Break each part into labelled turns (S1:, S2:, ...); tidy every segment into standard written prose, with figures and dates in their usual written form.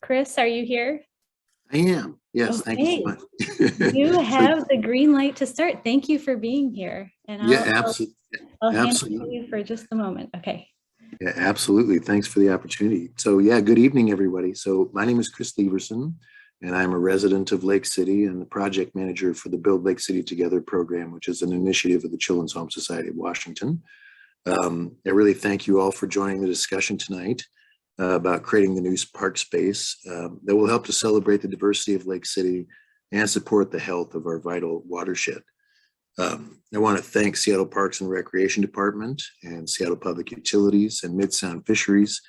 S1: Chris, are you here?
S2: I am. Yes, thank you so
S1: Okay,
S2: much.
S1: you
S2: So,
S1: have the green light to start. Thank you for being here. And
S2: yeah,
S1: I'll hand it to
S2: absolutely.
S1: you for just a moment. Okay.
S2: Yeah, absolutely. Thanks for the opportunity. So, yeah, good evening, everybody. So, my name is Chris Leverson, and I'm a resident of Lake City and the project manager for the Build Lake City Together program, which is an initiative of the Children's Home Society of Washington. I really thank you all for joining the discussion tonight about creating the new park space that will help to celebrate the diversity of Lake City and support the health of our vital watershed. I want to thank Seattle Parks and Recreation Department and Seattle Public Utilities and Mid-Sound Fisheries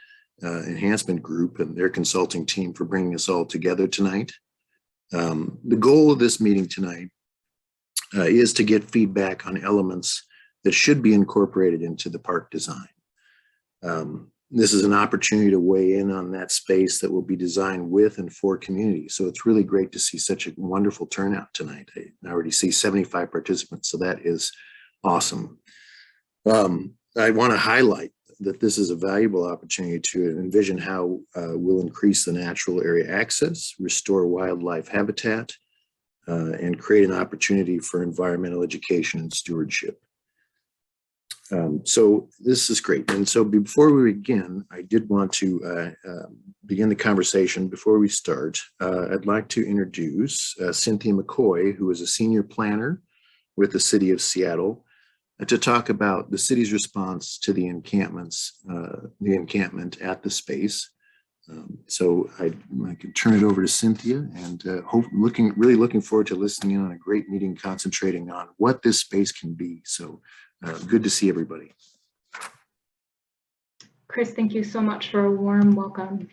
S2: Enhancement Group and their consulting team for bringing us all together tonight. The goal of this meeting tonight is to get feedback on elements that should be incorporated into the park design. This is an opportunity to weigh in on that space that will be designed with and for communities. So it's really great to see such a wonderful turnout tonight. I already see 75 participants, so that is awesome. I want to highlight that this is a valuable opportunity to envision how we'll increase the natural area access, restore wildlife habitat, and create an opportunity for environmental education and stewardship. So this is great. And so before we begin, I did want to begin the conversation. Before we start, I'd like to introduce Cynthia McCoy, who is a senior planner with the City of Seattle, to talk about the city's response to the encampment at the space. So I could turn it over to Cynthia, and really looking forward to listening in on a great meeting concentrating on what this space can be. So good to see everybody.
S3: Chris, thank you so much for a warm welcome.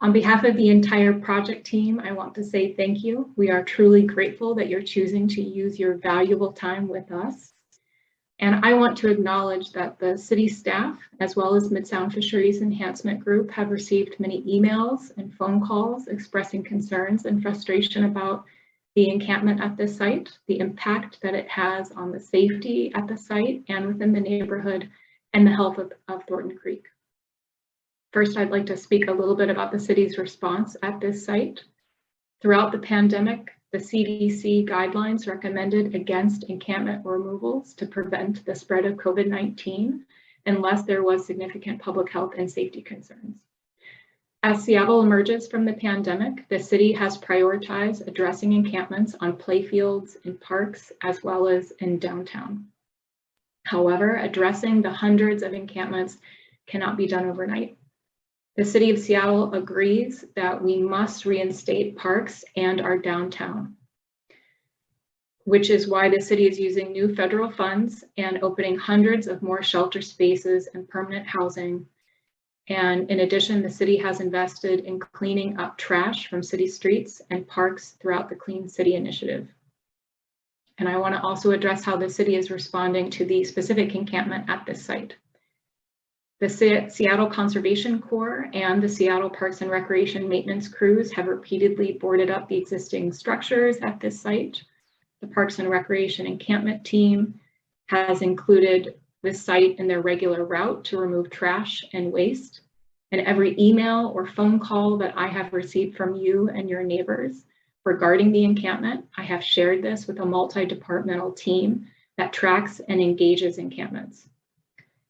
S3: On behalf of the entire project team, I want to say thank you. We are truly grateful that you're choosing to use your valuable time with us. And I want to acknowledge that the city staff, as well as Mid-Sound Fisheries Enhancement Group, have received many emails and phone calls expressing concerns and frustration about the encampment at this site, the impact that it has on the safety at the site and within the neighborhood, and the health of Thornton Creek. First, I'd like to speak a little bit about the city's response at this site. Throughout the pandemic, the CDC guidelines recommended against encampment removals to prevent the spread of COVID-19 unless there was significant public health and safety concerns. As Seattle emerges from the pandemic, the city has prioritized addressing encampments on playfields, in parks, as well as in downtown. However, addressing the hundreds of encampments cannot be done overnight. The City of Seattle agrees that we must reinstate parks and our downtown, which is why the city is using new federal funds and opening hundreds of more shelter spaces and permanent housing. And in addition, the city has invested in cleaning up trash from city streets and parks throughout the Clean City initiative. And I want to also address how the city is responding to the specific encampment at this site. The Seattle Conservation Corps and the Seattle Parks and Recreation maintenance crews have repeatedly boarded up the existing structures at this site. The Parks and Recreation encampment team has included this site in their regular route to remove trash and waste. And every email or phone call that I have received from you and your neighbors regarding the encampment, I have shared this with a multi-departmental team that tracks and engages encampments.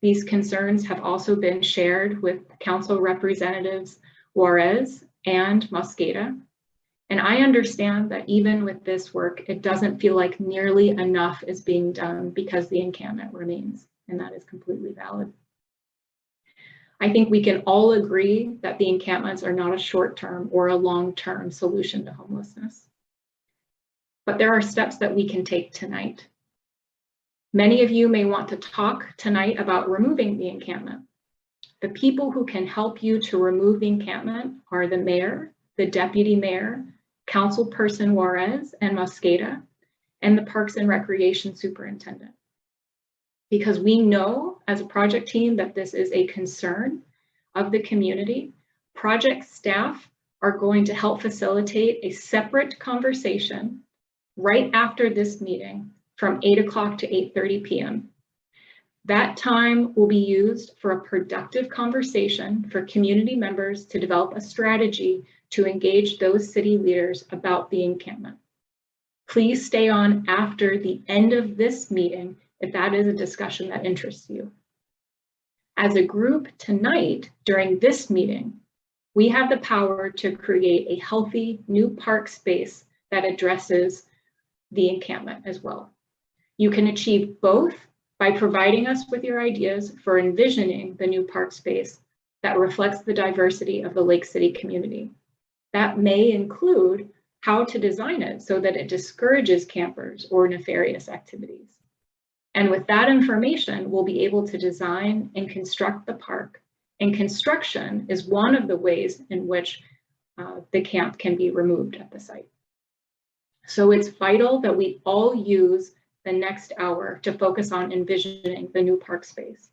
S3: These concerns have also been shared with Council Representatives Juarez and Mosqueda. And I understand that even with this work, it doesn't feel like nearly enough is being done because the encampment remains, and that is completely valid. I think we can all agree that the encampments are not a short-term or a long-term solution to homelessness. But there are steps that we can take tonight. Many of you may want to talk tonight about removing the encampment. The people who can help you to remove the encampment are the mayor, the deputy mayor, councilperson Juarez and Mosqueda, and the Parks and Recreation superintendent. Because we know as a project team that this is a concern of the community, project staff are going to help facilitate a separate conversation right after this meeting from 8 o'clock to 8:30 p.m. That time will be used for a productive conversation for community members to develop a strategy to engage those city leaders about the encampment. Please stay on after the end of this meeting if that is a discussion that interests you. As a group tonight, during this meeting, we have the power to create a healthy new park space that addresses the encampment as well. You can achieve both by providing us with your ideas for envisioning the new park space that reflects the diversity of the Lake City community. That may include how to design it so that it discourages campers or nefarious activities. And with that information, we'll be able to design and construct the park. And construction is one of the ways in which the camp can be removed at the site. So it's vital that we all use the next hour to focus on envisioning the new park space.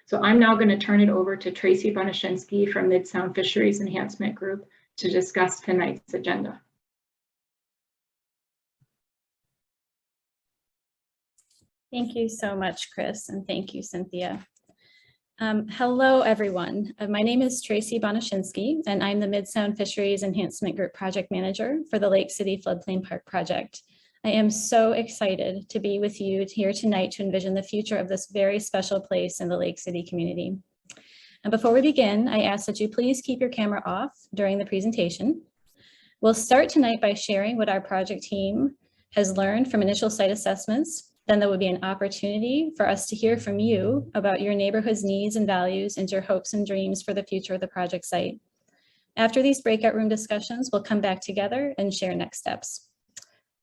S3: So I'm now going to turn it over to Tracy Bonashinsky from Mid-Sound Fisheries Enhancement Group to discuss tonight's agenda.
S1: Thank you so much, Chris, and thank you, Cynthia. Hello, everyone. My name is Tracy Bonashinsky, and I'm the Mid-Sound Fisheries Enhancement Group Project Manager for the Lake City Floodplain Park project. I am so excited to be with you here tonight to envision the future of this very special place in the Lake City community. And before we begin, I ask that you please keep your camera off during the presentation. We'll start tonight by sharing what our project team has learned from initial site assessments. Then there will be an opportunity for us to hear from you about your neighborhood's needs and values and your hopes and dreams for the future of the project site. After these breakout room discussions, we'll come back together and share next steps.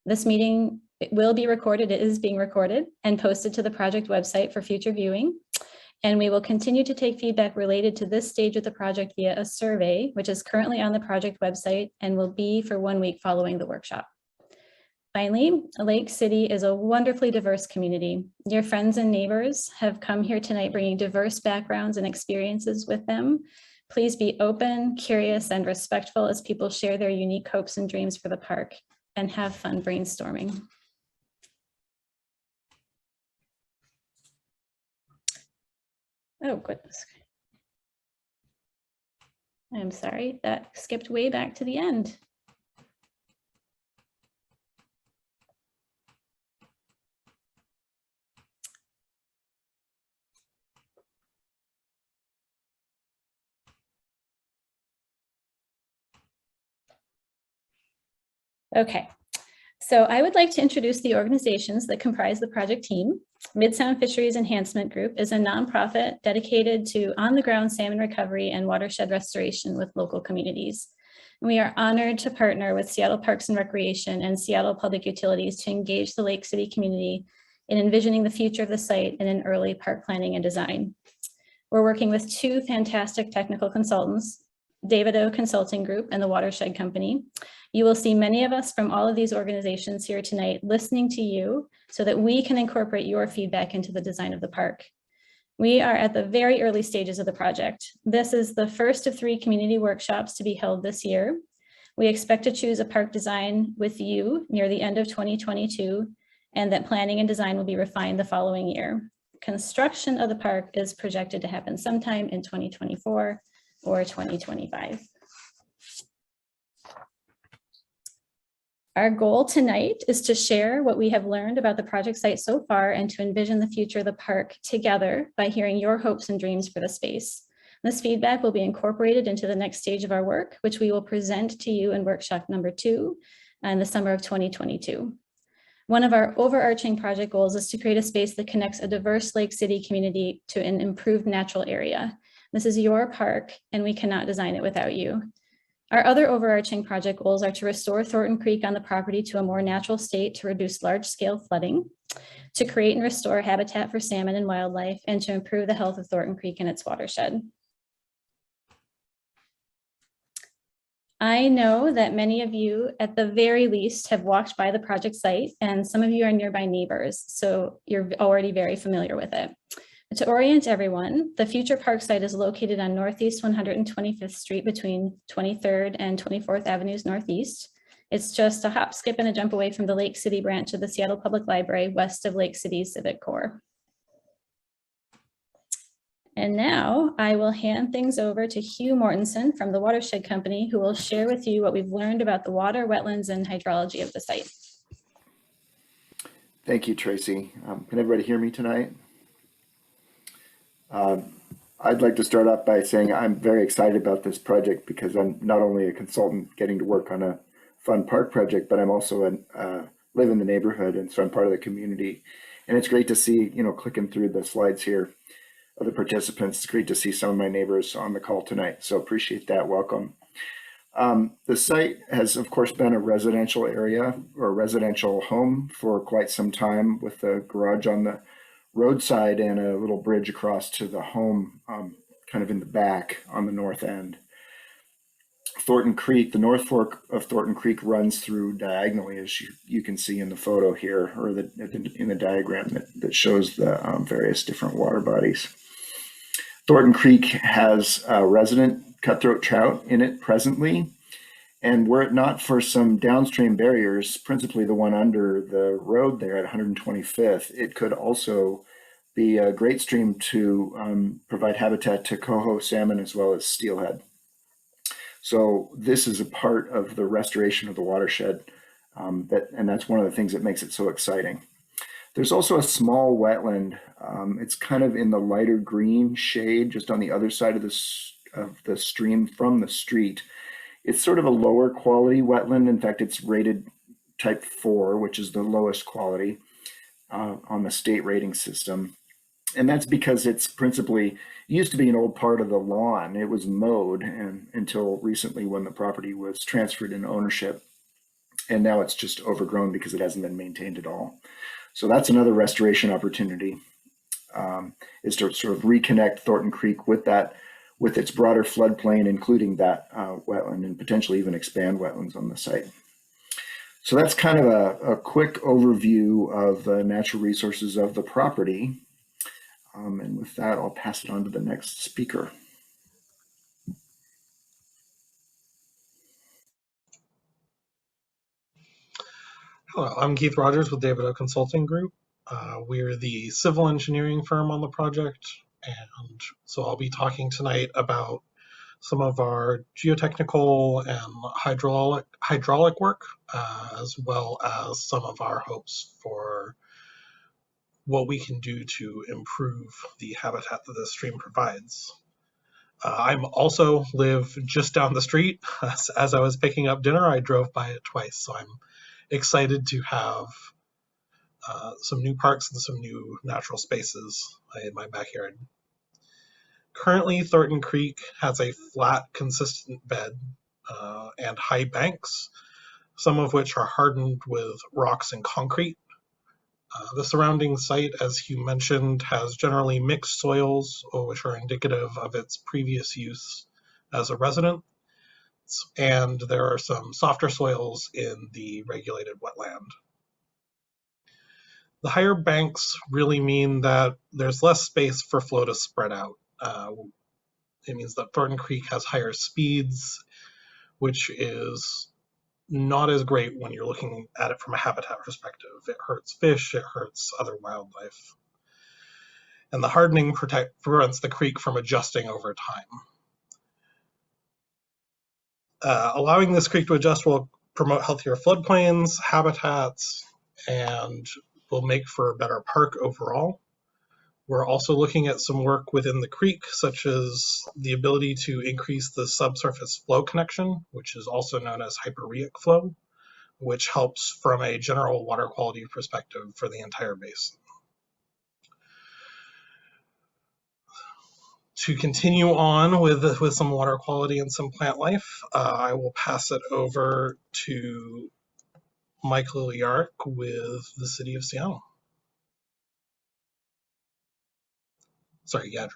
S1: This meeting will be recorded, it is being recorded and posted to the project website for future viewing. And we will continue to take feedback related to this stage of the project via a survey, which is currently on the project website and will be for 1 week following the workshop. Finally, Lake City is a wonderfully diverse community. Your friends and neighbors have come here tonight bringing diverse backgrounds and experiences with them. Please be open, curious, and respectful as people share their unique hopes and dreams for the park, and have fun brainstorming. Oh, goodness. I'm sorry, that skipped way back to the end. Okay, so I would like to introduce the organizations that comprise the project team. Mid-Sound Fisheries Enhancement Group is a nonprofit dedicated to on-the-ground salmon recovery and watershed restoration with local communities. And we are honored to partner with Seattle Parks and Recreation and Seattle Public Utilities to engage the Lake City community in envisioning the future of the site and in early park planning and design. We're working with two fantastic technical consultants, David O Consulting Group and the Watershed Company. You will see many of us from all of these organizations here tonight listening to you so that we can incorporate your feedback into the design of the park. We are at the very early stages of the project. This is the first of 3 community workshops to be held this year. We expect to choose a park design with you near the end of 2022, and that planning and design will be refined the following year. Construction of the park is projected to happen sometime in 2024 or 2025. Our goal tonight is to share what we have learned about the project site so far and to envision the future of the park together by hearing your hopes and dreams for the space. This feedback will be incorporated into the next stage of our work, which we will present to you in workshop number 2 in the summer of 2022. One of our overarching project goals is to create a space that connects a diverse Lake City community to an improved natural area. This is your park, and we cannot design it without you. Our other overarching project goals are to restore Thornton Creek on the property to a more natural state to reduce large-scale flooding, to create and restore habitat for salmon and wildlife, and to improve the health of Thornton Creek and its watershed. I know that many of you, at the very least, have walked by the project site, and some of you are nearby neighbors, so you're already very familiar with it. To orient everyone, the future park site is located on Northeast 125th Street between 23rd and 24th Avenues Northeast. It's just a hop, skip, and a jump away from the Lake City branch of the Seattle Public Library, west of Lake City's Civic Core. And now I will hand things over to Hugh Mortensen from the Watershed Company, who will share with you what we've learned about the water, wetlands, and hydrology of the site.
S4: Thank you, Tracy. Can everybody hear me tonight? I'd like to start off by saying I'm very excited about this project because I'm not only a consultant getting to work on a fun park project, but I'm also live in the neighborhood, and so I'm part of the community. And it's great to see, clicking through the slides here of the participants. It's great to see some of my neighbors on the call tonight. So appreciate that. Welcome. The site has, of course, been a residential area or a residential home for quite some time, with the garage on the roadside and a little bridge across to the home, kind of in the back on the north end. Thornton Creek, the North Fork of Thornton Creek, runs through diagonally, as you can see in the photo here, or in the diagram that shows the various different water bodies. Thornton Creek has resident cutthroat trout in it presently, and were it not for some downstream barriers, principally the one under the road there at 125th, it could also be a great stream to provide habitat to coho salmon as well as steelhead. So this is a part of the restoration of the watershed, and that's one of the things that makes it so exciting. There's also a small wetland. It's kind of in the lighter green shade, just on the other side of the stream from the street. It's sort of a lower quality wetland. In fact, it's rated type 4, which is the lowest quality on the state rating system. And that's because it's principally used to be an old part of the lawn. It was mowed until recently, when the property was transferred in ownership. And now it's just overgrown because it hasn't been maintained at all. So that's another restoration opportunity, is to sort of reconnect Thornton Creek with its broader floodplain, including that wetland, and potentially even expand wetlands on the site. So that's kind of a quick overview of the natural resources of the property. And with that, I'll pass it on to the next speaker.
S5: Hello, I'm Keith Rogers with David O Consulting Group. We're the civil engineering firm on the project, and so I'll be talking tonight about some of our geotechnical and hydraulic work, as well as some of our hopes for what we can do to improve the habitat that this stream provides. I'm also live just down the street. As I was picking up dinner, I drove by it twice, so I'm excited to have some new parks and some new natural spaces in my backyard. Currently, Thornton Creek has a flat, consistent bed and high banks, some of which are hardened with rocks and concrete. The surrounding site, as Hugh mentioned, has generally mixed soils, which are indicative of its previous use as a residence, and there are some softer soils in the regulated wetland. The higher banks really mean that there's less space for flow to spread out. It means that Thornton Creek has higher speeds, which is not as great when you're looking at it from a habitat perspective. It hurts fish, it hurts other wildlife. And the hardening prevents the creek from adjusting over time. Allowing this creek to adjust will promote healthier floodplains, habitats, and will make for a better park overall. We're also looking at some work within the creek, such as the ability to increase the subsurface flow connection, which is also known as hyperrheic flow, which helps from a general water quality perspective for the entire basin. To continue on with some water quality and some plant life, I will pass it over to Michael Yarrick with the City of Seattle. Sorry, Yadrick.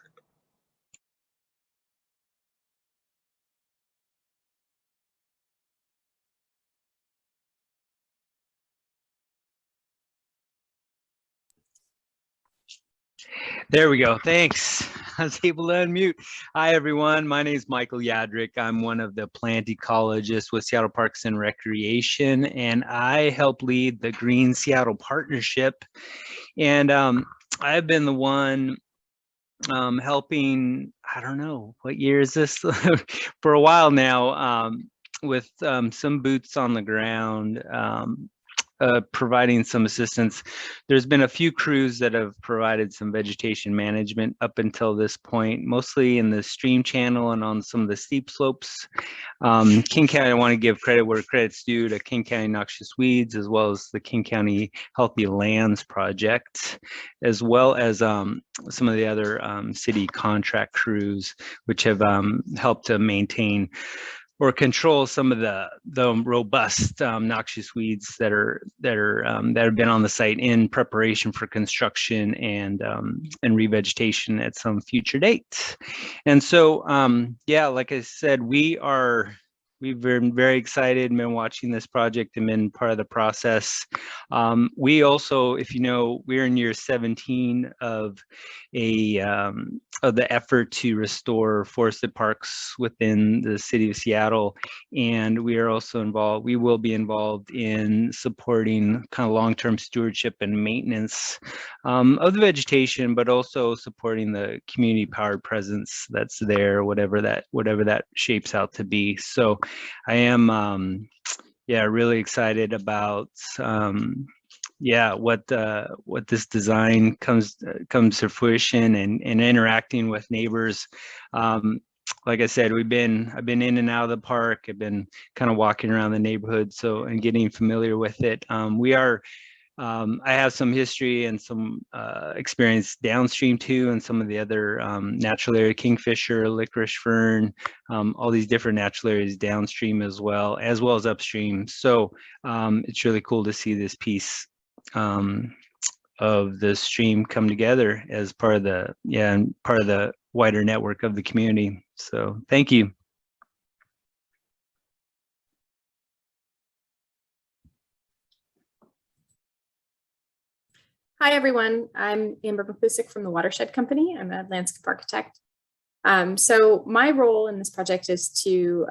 S6: There we go. Thanks. I was able to unmute. Hi, everyone. My name is Michael Yadrick. I'm one of the plant ecologists with Seattle Parks and Recreation, and I help lead the Green Seattle Partnership. And I've been the one helping, I don't know, what year is this? For a while now, with some boots on the ground, providing some assistance. There's been a few crews that have provided some vegetation management up until this point, mostly in the stream channel and on some of the steep slopes. King County, I want to give credit where credit's due to King County Noxious Weeds, as well as the King County Healthy Lands Project, as well as some of the other city contract crews, which have helped to maintain or control some of the robust noxious weeds that have been on the site in preparation for construction and revegetation at some future date. And so, yeah, like I said, we've been very excited and been watching this project and been part of the process. We also, if you know, we're in year 17 of the effort to restore forested parks within the city of Seattle. And we are also involved, we will be involved in supporting kind of long-term stewardship and maintenance of the vegetation, but also supporting the community powered presence that's there, whatever that shapes out to be. So I am, yeah, really excited about what this design comes to fruition and interacting with neighbors. Like I said, I've been in and out of the park. I've been kind of walking around the neighborhood, and getting familiar with it. I have some history and some experience downstream too, and some of the other natural area, kingfisher, licorice fern, all these different natural areas downstream as well as upstream. So it's really cool to see this piece of the stream come together as part of the wider network of the community. So thank you.
S7: Hi, everyone. I'm Amber Mapusik from the Watershed Company. I'm a landscape architect. So my role in this project is to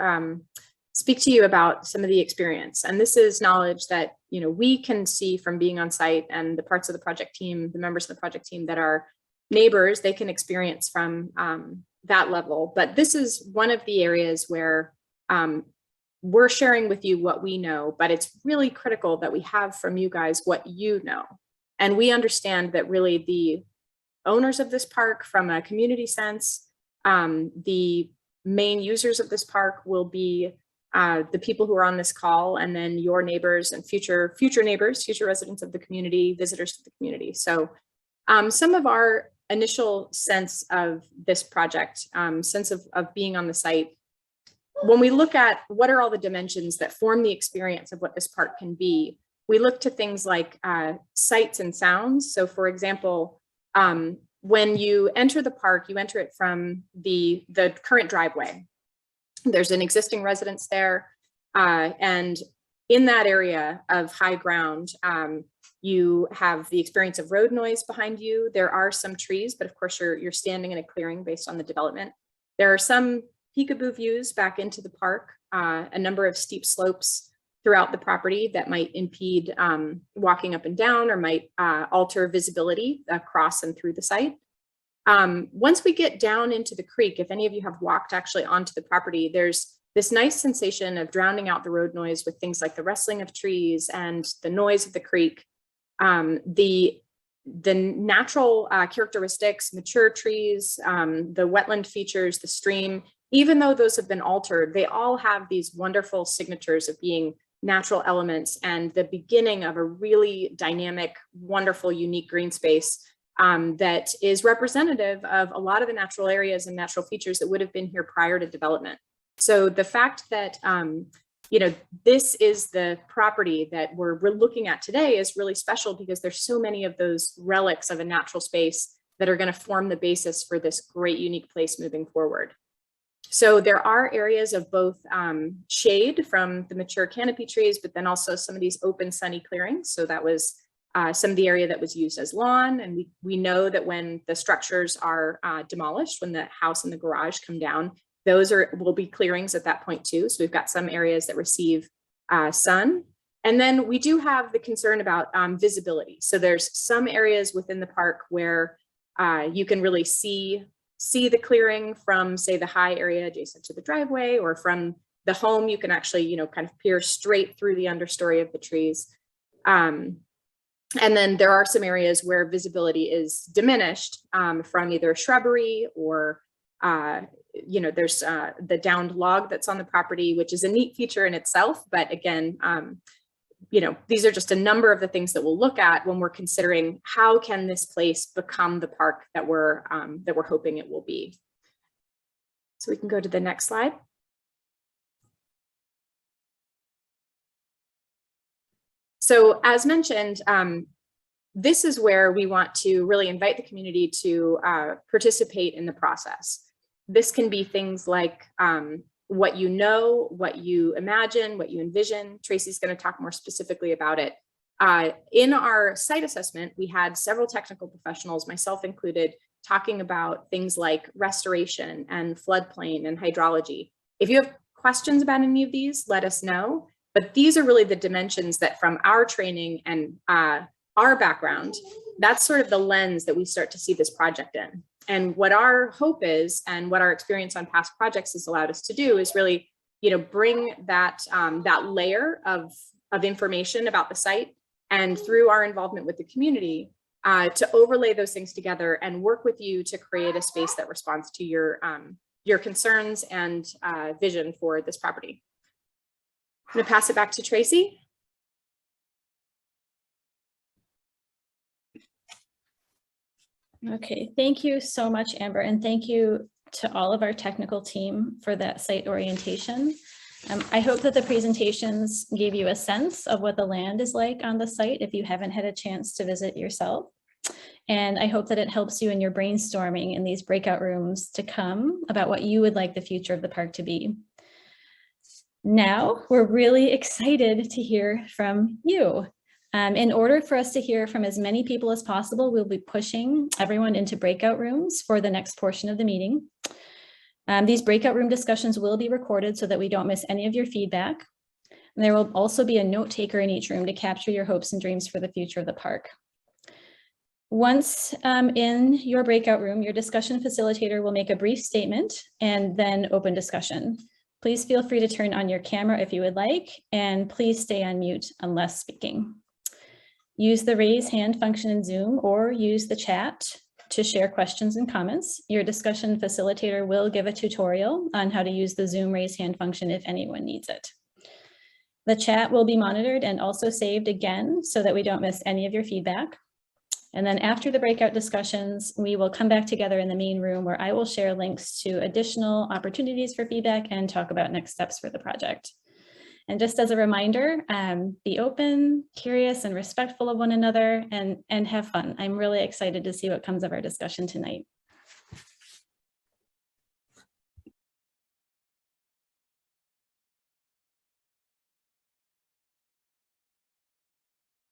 S7: speak to you about some of the experience. And this is knowledge that we can see from being on site, and the parts of the project team, the members of the project team that are neighbors, they can experience from that level. But this is one of the areas where we're sharing with you what we know, but it's really critical that we have from you guys what you know. And we understand that really the owners of this park, from a community sense, the main users of this park will be the people who are on this call, and then your neighbors and future neighbors, future residents of the community, visitors to the community. So some of our initial sense of this project, sense of being on the site, when we look at what are all the dimensions that form the experience of what this park can be, we look to things like sights and sounds. So for example, when you enter the park, you enter it from the current driveway. There's an existing residence there. And in that area of high ground, you have the experience of road noise behind you. There are some trees, but of course you're standing in a clearing based on the development. There are some peekaboo views back into the park, a number of steep slopes throughout the property that might impede walking up and down, or might alter visibility across and through the site. Once we get down into the creek, if any of you have walked actually onto the property, there's this nice sensation of drowning out the road noise with things like the rustling of trees and the noise of the creek. The natural characteristics, mature trees, the wetland features, the stream, even though those have been altered, they all have these wonderful signatures of being natural elements and the beginning of a really dynamic, wonderful, unique green space that is representative of a lot of the natural areas and natural features that would have been here prior to development. So the fact that this is the property that we're looking at today is really special, because there's so many of those relics of a natural space that are going to form the basis for this great, unique place moving forward. So there are areas of both shade from the mature canopy trees, but then also some of these open sunny clearings. So that was some of the area that was used as lawn. And we know that when the structures are demolished, when the house and the garage come down, those will be clearings at that point too. So we've got some areas that receive sun. And then we do have the concern about visibility. So there's some areas within the park where you can really see the clearing from, say, the high area adjacent to the driveway, or from the home, you can actually, you know, kind of peer straight through the understory of the trees. And then there are some areas where visibility is diminished from either shrubbery or, you know, there's the downed log that's on the property, which is a neat feature in itself. But again, you know, these are just a number of the things that we'll look at when we're considering how can this place become the park that we're hoping it will be. So we can go to the next slide. So as mentioned, this is where we want to really invite the community to participate in the process. This can be things like what you know, what you imagine, what you envision. Tracy's going to talk more specifically about it. In our site assessment, we had several technical professionals, myself included, talking about things like restoration and floodplain and hydrology. If you have questions about any of these, let us know. But these are really the dimensions that from our training and our background, that's sort of the lens that we start to see this project in. And what our hope is, and what our experience on past projects has allowed us to do, is really, you know, bring that that layer of information about the site, and through our involvement with the community, to overlay those things together and work with you to create a space that responds to your concerns and vision for this property. I'm going to pass it back to Tracy.
S1: Okay, thank you so much, Amber, and thank you to all of our technical team for that site orientation. I hope that the presentations gave you a sense of what the land is like on the site if you haven't had a chance to visit yourself. And I hope that it helps you in your brainstorming in these breakout rooms to come about what you would like the future of the park to be. Now, we're really excited to hear from you. In order for us to hear from as many people as possible, we'll be pushing everyone into breakout rooms for the next portion of the meeting. These breakout room discussions will be recorded so that we don't miss any of your feedback. And there will also be a note taker in each room to capture your hopes and dreams for the future of the park. Once in your breakout room, your discussion facilitator will make a brief statement and then open discussion. Please feel free to turn on your camera if you would like, and please stay on mute unless speaking. Use the raise hand function in Zoom or use the chat to share questions and comments. Your discussion facilitator will give a tutorial on how to use the Zoom raise hand function if anyone needs it. The chat will be monitored and also saved again so that we don't miss any of your feedback. And then after the breakout discussions, we will come back together in the main room where I will share links to additional opportunities for feedback and talk about next steps for the project. And just as a reminder, be open, curious, and respectful of one another, and have fun. I'm really excited to see what comes of our discussion tonight.